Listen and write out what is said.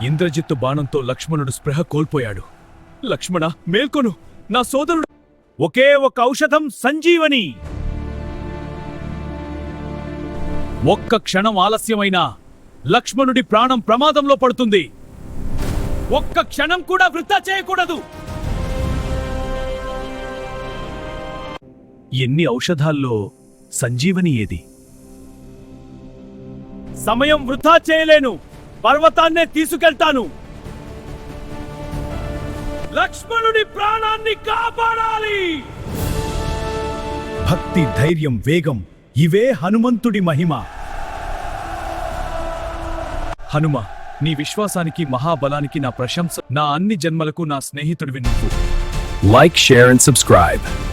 ఇంద్రజిత్తు బాణంతో లక్ష్మణుడు స్పృహ కోల్పోయాడు. లక్ష్మణ, మేల్కొను, నా సోదరుడు. ఒకే ఒక ఔషధం సంజీవని. ఒక్క క్షణం ఆలస్యమైనా లక్ష్మణుడి ప్రాణం ప్రమాదంలో పడుతుంది. ఒక్క క్షణం కూడా వృథా చేయకూడదు. ఎన్ని ఔషధాల్లో సంజీవని ఏది? సమయం వృథా చేయలేను. పర్వతాన్నే తీసుకెళ్తాను. లక్ష్మణుడి ప్రాణాన్ని కాపాడాలి. భక్తి, ధైర్యం, వేగం ఇవే హనుమంతుడి మహిమ. హనుమ, నీ విశ్వాసానికి, మహాబలానికి నా ప్రశంస. నా అన్ని జన్మలకు నా స్నేహితుడివి నువ్వు. Like, share and subscribe.